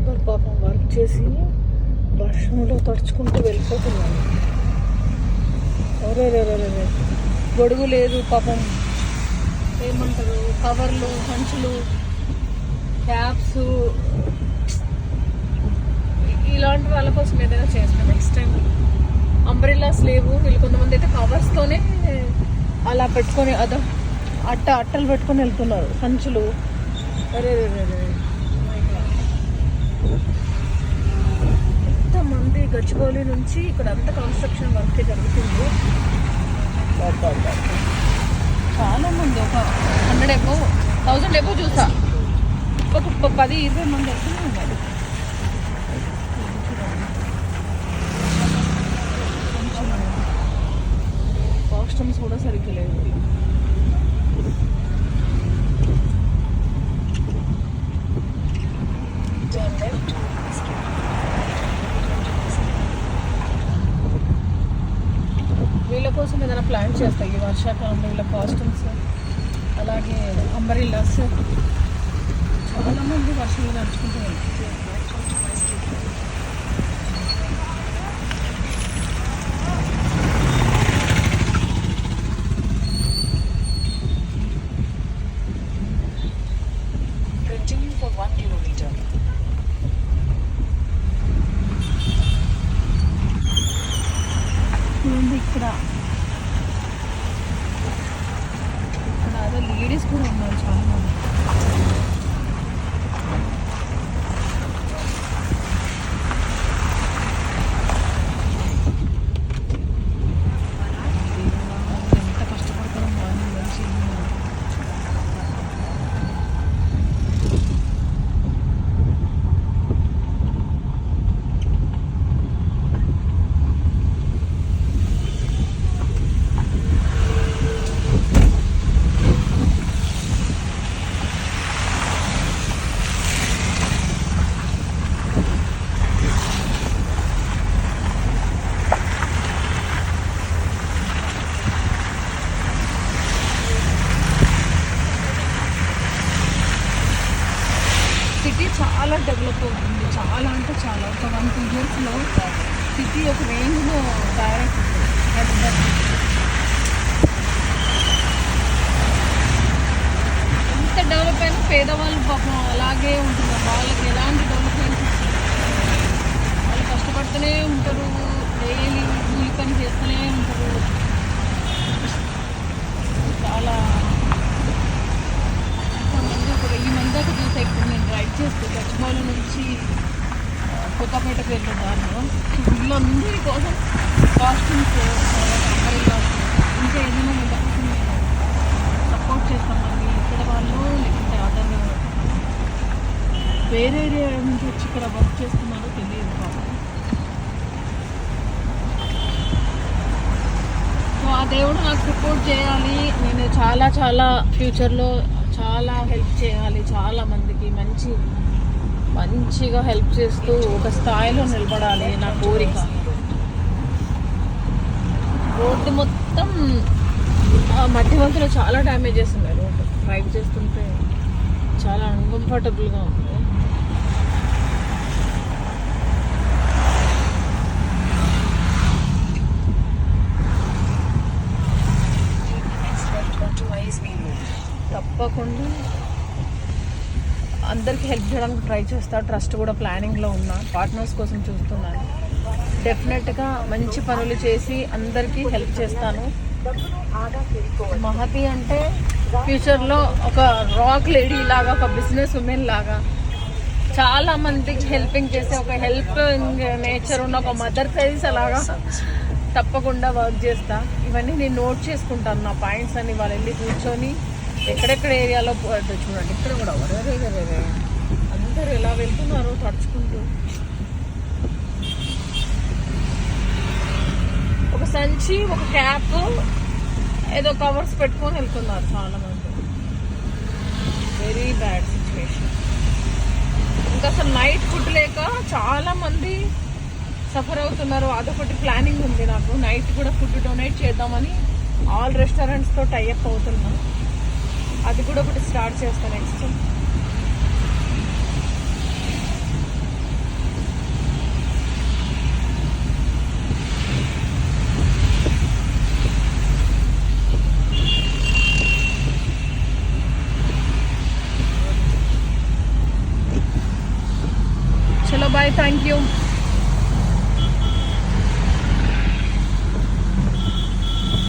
Driver పాపం work చేసి వర్షంలో తడుచుకుంటూ వెళ్ళిపోతున్నాను. ఒరేరేరేరే గొడుగు లేదు పాపం. ఏమంటారు, కవర్లు, సంచులు, క్యాప్స్, ఇలాంటి వాళ్ళ కోసం ఏదైనా చేస్తాను నెక్స్ట్ టైం. అంబ్రెల్లాస్ లేవు. వీళ్ళు కొంతమంది అయితే కవర్స్తోనే అలా పెట్టుకొని అట్టలు పెట్టుకొని వెళ్తున్నారు, సంచులు. అరే ఎంతమంది గచ్చిబౌలి నుంచి ఇక్కడ అంతా కన్స్ట్రక్షన్ వర్క్ జరుగుతుంది. చాలా మంది, ఒక 100 ఎబో 1000 ఎబో చూసా. ఒక 10-20 మంది వస్తూనే ఉన్నారు. కాస్ట్యూమ్స్ కూడా సరిగ్గా లేవు. వీళ్ళ కోసం ఏదైనా ప్లాన్ చేస్తాయి ఈ వర్షాకాలంలో. వీళ్ళ కాస్ట్యూమ్స్, అలాగే అంబ్రెల్లాస్. చాలా మంది వర్షంలో నడుచుకుంటూ వెళ్తారు. ఇక్కడ అదే లేడీస్ కూడా ఉన్నారు చాలా మంది. ఎంత కష్టపడతారో మార్నింగ్ నుంచి. సిటీ చాలా డెవలప్ అవుతుంది. చాలా అంటే చాలా. ఒక 1-2 ఇయర్స్లో సిటీ ఒక రేంజ్లో తయారైపోతుంది. ఎంత డెవలప్ అయినా పేదవాళ్ళు పాపం అలాగే ఉంటున్నారు. వాళ్ళకి ఎలాంటి డెవలప్మెంట్, వాళ్ళు కష్టపడుతూనే ఉంటారు. డైలీ కూలి పని చేస్తూనే ఉంటారు. చాలా మంది, ఒక 1000 మంది దాకా చూసా. ఇప్పుడు నేను రైడ్ చేస్తూ గచ్చిబౌలి నుంచి కొత్తపేటకు వెళ్ళే దారిలో వీళ్ళందరి కోసం కాస్ట్యూమ్స్, అంబ్రెల్లాస్, ఇంకా ఏదైనా వీళ్ళ కోసం నేను సపోర్ట్ చేస్తామండి. ఇక్కడ వాళ్ళు లేకుంటే అదర్ వేరే ఏరియా నుంచి వచ్చి ఇక్కడ వర్క్ చేస్తున్నారో తెలియదు పాపం. సో ఆ దేవుడు నాకు సపోర్ట్ చేయాలి. నేను చాలా ఫ్యూచర్లో చాలా హెల్ప్ చేయాలి. చాలా మందికి మంచిగా హెల్ప్ చేస్తూ ఒక స్థాయిలో నిలబడాలి నా కోరిక. రోడ్డు మొత్తం మట్టి వంతులో చాలా డ్యామేజెస్ ఉన్నాయి. రోడ్డు డ్రైవ్ చేస్తుంటే చాలా అన్కంఫర్టబుల్గా ఉంది. తప్పకుండా అందరికీ హెల్ప్ చేయడానికి ట్రై చేస్తా. ట్రస్ట్ కూడా ప్లానింగ్లో ఉన్నా. పార్ట్నర్స్ కోసం చూస్తున్నాను. డెఫినెట్గా మంచి పనులు చేసి అందరికీ హెల్ప్ చేస్తాను. మహతి అంటే ఫ్యూచర్లో ఒక రాక్ లేడీ లాగా, ఒక బిజినెస్ ఉమెన్ లాగా చాలా మందికి హెల్పింగ్ చేసే ఒక హెల్పింగ్ నేచర్ ఉన్న ఒక మదర్ థెరెసా లాగా తప్పకుండా వర్క్ చేస్తా. ఇవన్నీ నేను నోట్ చేసుకుంటాను, నా పాయింట్స్ అన్ని. వాళ్ళు వెళ్ళి కూర్చొని ఎక్కడెక్కడ ఏరియాలో చూడండి. ఇక్కడ కూడా అందరూ ఎలా వెళ్తున్నారు తడుచుకుంటూ. ఒక సంచి, ఒక క్యాప్, ఏదో కవర్స్ పెట్టుకొని వెళ్తున్నారు చాలా మంది. Very bad situation. ఇంకా అసలు నైట్ ఫుడ్ లేక చాలా మంది సఫర్ అవుతున్నారు. అదొకటి ప్లానింగ్ ఉంది నాకు. నైట్ కూడా ఫుడ్ డొనేట్ చేద్దామని ఆల్ రెస్టారెంట్స్తో టైఅప్ అవుతున్నా. అది కూడా ఒకటి స్టార్ట్ చేస్తాను నెక్స్ట్. చలో బాయ్, థ్యాంక్ యూ.